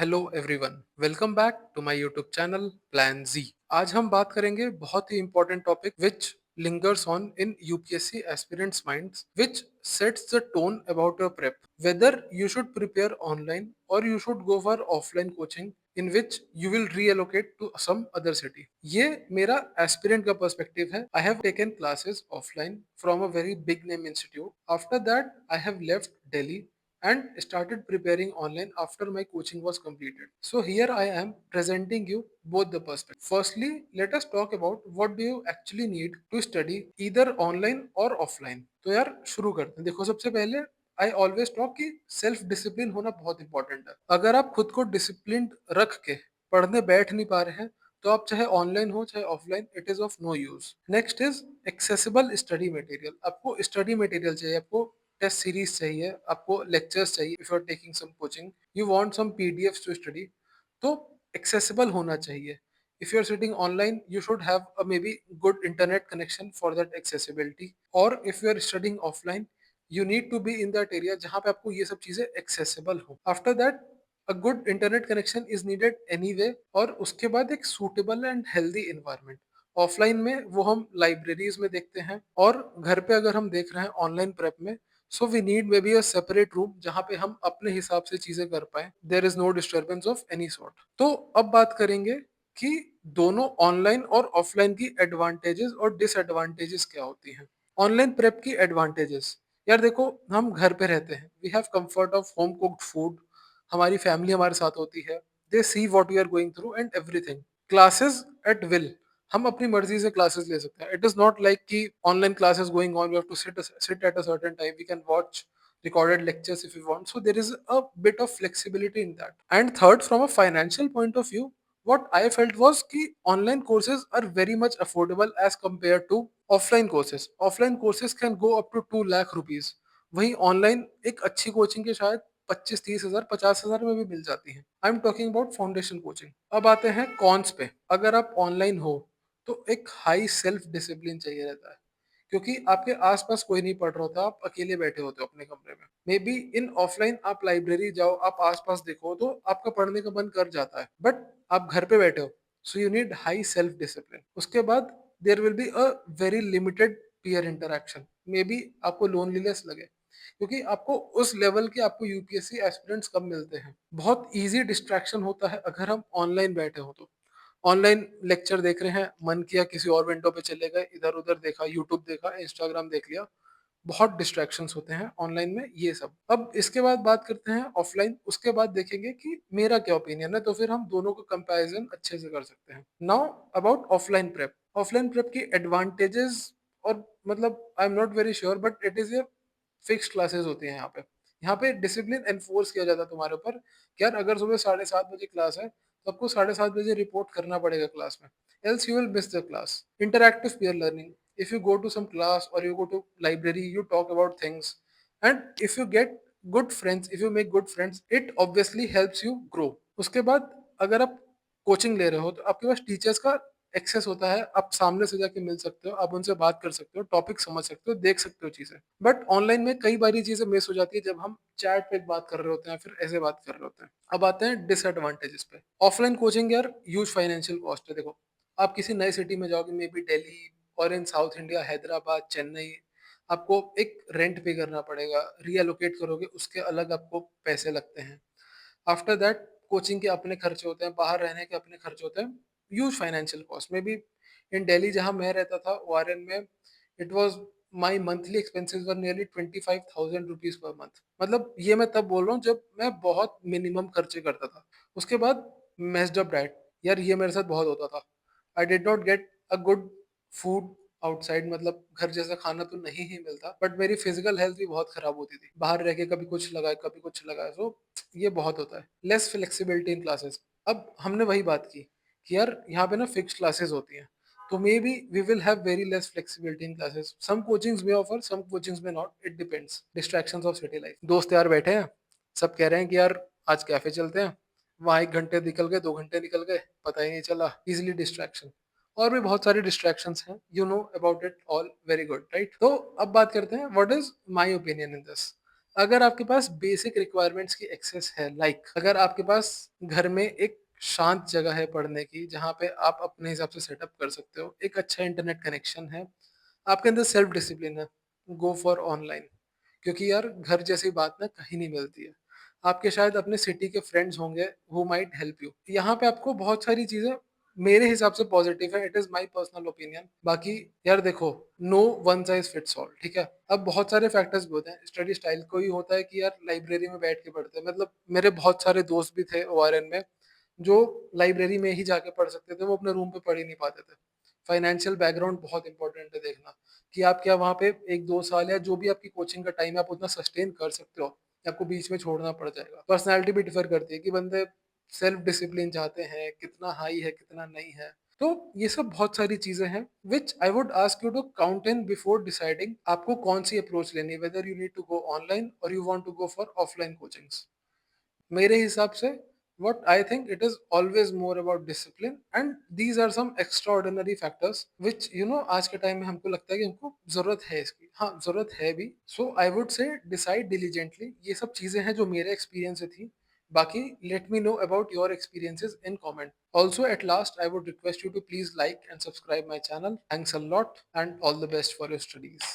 Hello everyone, welcome back to my YouTube channel plan G. आज हम बात करेंगे बहुत ही important topic which lingers on in UPSC aspirants minds, which sets the tone about your prep, whether you should prepare online or you should go for offline coaching in which you will reallocate to some other city. ये मेरा aspirant का perspective है। I have taken classes offline from a very big name institute. After that I have left Delhi and started preparing online after my coaching was completed. So here I am presenting you both the perspectives. Firstly, let us talk about what do you actually need to study either online or offline. तो यार शुरू करते हैं। देखो, सबसे पहले I always talk कि self discipline होना बहुत इंपॉर्टेंट है। अगर आप खुद को डिसिप्लिन रख के पढ़ने बैठ नहीं पा रहे हैं तो आप चाहे ऑनलाइन हो चाहे offline, it is of no use. Next is accessible study material. आपको स्टडी मटेरियल चाहिए, आपको टेस्ट सीरीज चाहिए, आपको लेक्चर्स चाहिए। If you are taking some coaching, you want some PDFs to study, तो एक्सेसिबल होना चाहिए। If you are sitting online, you should have a maybe good internet connection for that accessibility. और if you are studying offline, you need to be in that area जहाँ पे आपको ये सब चीजें एक्सेसिबल हो। After that a good internet connection is needed anyway, और उसके बाद एक suitable and healthy environment. Offline में वो हम लाइब्रेरीज में देखते हैं, और घर पे अगर हम देख रहे हैं ऑनलाइन प्रेप में, so we need maybe a separate room जहाँ पे हम अपने हिसाब से चीजें कर पाए। There is no disturbance of any sort. तो अब बात करेंगे कि दोनों ऑनलाइन और ऑफलाइन की एडवांटेजेस और डिसएडवांटेजेस क्या होती हैं। ऑनलाइन प्रेप की एडवांटेजेस, यार देखो, हम घर पे रहते हैं, we have comfort of home cooked food, हमारी फैमिली हमारे साथ होती है, they see what we are going through and everything. Classes at will, हम अपनी मर्जी से क्लासेस ले सकते हैं। इट इज नॉट लाइक कि online classes going on, we have to sit at a certain time, we can watch recorded lectures if you want. So there is a bit of flexibility in that. And third, from a financial point of view, what I felt was कि online courses are very much affordable as compared to offline courses. Offline courses can go up to 2 lakh rupees, वहीं online एक अच्छी coaching के शायद 25-30 हजार 50 हजार में भी मिल जाती है। I am talking about foundation coaching. अब आते हैं कॉन्स पे। अगर आप ऑनलाइन हो तो एक हाई सेल्फ डिसिप्लिन चाहिए रहता है, क्योंकि आपके आसपास कोई नहीं पढ़ रहा होता, आप अकेले बैठे होते हो अपने कमरे में। मे बी इन ऑफलाइन आप लाइब्रेरी जाओ, आप आसपास देखो तो आपका पढ़ने का मन कर जाता है, बट आप घर पे बैठे हो, so you need high self discipline. उसके बाद there will be a very limited peer interaction. Maybe आपको लोनलीनेस लगे, क्योंकि आपको उस लेवल के आपको यूपीएससी एस्पिरेंट्स कम मिलते हैं। बहुत इजी डिस्ट्रैक्शन होता है अगर हम ऑनलाइन बैठे हो तो। ऑनलाइन लेक्चर देख रहे हैं, मन किया किसी और विंडो पे चले गए, इधर उधर देखा, यूट्यूब देखा, इंस्टाग्राम देख लिया। बहुत डिस्ट्रैक्शंस होते हैं ऑनलाइन में, ये सब। अब इसके बाद बात करते हैं ऑफलाइन, उसके बाद देखेंगे कि मेरा क्या ओपिनियन है, तो फिर हम दोनों का कंपैरिजन अच्छे से कर सकते हैं। Now about offline prep. Offline prep की एडवांटेजेस, और मतलब I am not very sure, but it is a fixed classes होती हैं यहाँ पे। यहाँ पे डिसिप्लिन एनफोर्स किया जाता है तुम्हारे ऊपर कि यार अगर सुबह 7:30 बजे क्लास है तो आपको 7:30 बजे रिपोर्ट करना पड़ेगा क्लास में, else you will miss the class. Interactive peer learning, if you go to some class or you go to library, you talk about things, and if you get good friends, if you make good friends, it obviously helps you grow. उसके बाद अगर आप coaching ले रहे हो तो आपके पास teachers का एक्सेस होता है, आप सामने से जाके मिल सकते हो, आप उनसे बात कर सकते हो, टॉपिक समझ सकते हो, देख सकते हो चीजें। बट ऑनलाइन में कई बारी चीजें मिस हो जाती है जब हम चैट पे बात कर रहे होते हैं, फिर ऐसे बात कर रहे होते हैं। अब आते हैं डिसएडवांटेजेस पे। ऑफलाइन कोचिंग, यार ह्यूज फाइनेंशियल कॉस्ट है। देखो, आप किसी नई सिटी में जाओगे, मे बी दिल्ली, और इन साउथ इंडिया हैदराबाद, चेन्नई, आपको एक रेंट पे करना पड़ेगा, रीअलोकेट करोगे उसके अलग आपको पैसे लगते हैं। आफ्टर दैट कोचिंग के अपने खर्चे होते हैं, बाहर रहने के अपने खर्चे होते हैं, huge financial cost. May be in Delhi जहाँ मैं रहता था, ओआरएन में, it was my monthly expenses were nearly 25,000 rupees per month. मतलब ये मैं तब बोल रहा हूँ जब मैं बहुत मिनिमम खर्चे करता था। उसके बाद मेस्ड अप डाइट, यार ये मेरे साथ बहुत होता था। I did not get a good food outside, मतलब घर जैसा खाना तो नहीं ही मिलता, बट मेरी फिजिकल हेल्थ भी बहुत खराब होती थी बाहर रह के, कभी कुछ लगाए कभी कुछ लगाए। सो ये बहुत होता है। Less flexibility in classes. अब हमने वही बात की कि यार यहाँ पे ना फिक्स्ड क्लासेस होती हैं, तो maybe we will have very less flexibility in classes. Some coachings में ऑफर, सम कोचिंग्स में not, it depends. Distractions of city life. दोस्त यार बैठे हैं, सब कह रहे हैं कि यार आज कैफे चलते हैं, वहाँ 1 घंटे निकल गए, 2 घंटे निकल गए, पता ही नहीं चला, इजिली डिस्ट्रैक्शन। और भी बहुत सारे डिस्ट्रैक्शंस हैं, you know about it all very good, right. तो अब बात करते हैं what is my opinion in this. अगर आपके पास बेसिक रिक्वायरमेंट्स की एक्सेस है, लाइक अगर आपके पास घर में एक शांत जगह है पढ़ने की जहाँ पे आप अपने हिसाब से सेटअप कर सकते हो, एक अच्छा इंटरनेट कनेक्शन है, आपके अंदर सेल्फ डिसिप्लिन है, गो फॉर ऑनलाइन। क्योंकि यार घर जैसी बात ना कहीं नहीं मिलती है। आपके शायद अपने सिटी के फ्रेंड्स होंगे हु माइट हेल्प यू, यहाँ पे आपको बहुत सारी चीजें मेरे हिसाब से पॉजिटिव है, it is my personal opinion. बाकी यार देखो, no one size fits all, ठीक है। अब बहुत सारे फैक्टर्स भी होते हैं, स्टडी स्टाइल कोई होता है कि यार लाइब्रेरी में बैठ के पढ़ते हैं, मतलब मेरे बहुत सारे दोस्त भी थे ओआरएन में जो लाइब्रेरी में ही जाके पढ़ सकते थे, वो अपने रूम पे पढ़ ही नहीं पाते थे। फाइनेंशियल बैकग्राउंड बहुत इंपॉर्टेंट है देखना, कि आप क्या वहाँ पे एक दो साल या जो भी आपकी कोचिंग का टाइम है आप उतना सस्टेन कर सकते हो, या आपको बीच में छोड़ना पड़ जाएगा। पर्सनैलिटी भी डिफर करती है कि बंदे सेल्फ डिसिप्लिन चाहते हैं, कितना हाई है कितना नहीं है। तो ये सब बहुत सारी चीजें हैं which I would ask you to count in before deciding आपको कौन सी अप्रोच लेनी है, whether you need to go online और you want to go for offline coachings. मेरे हिसाब से what I think it is always more about discipline, and these are some extraordinary factors which आज के टाइम में हमको लगता है कि हमको जरूरत है इसकी, हाँ जरूरत है भी। So I would say decide diligently, ये सब चीजें हैं जो मेरे एक्सपीरियंस से थी। बाकी let me know about your experiences in comment. Also at last I would request you to please like and subscribe my channel. Thanks a lot and all the best for your studies.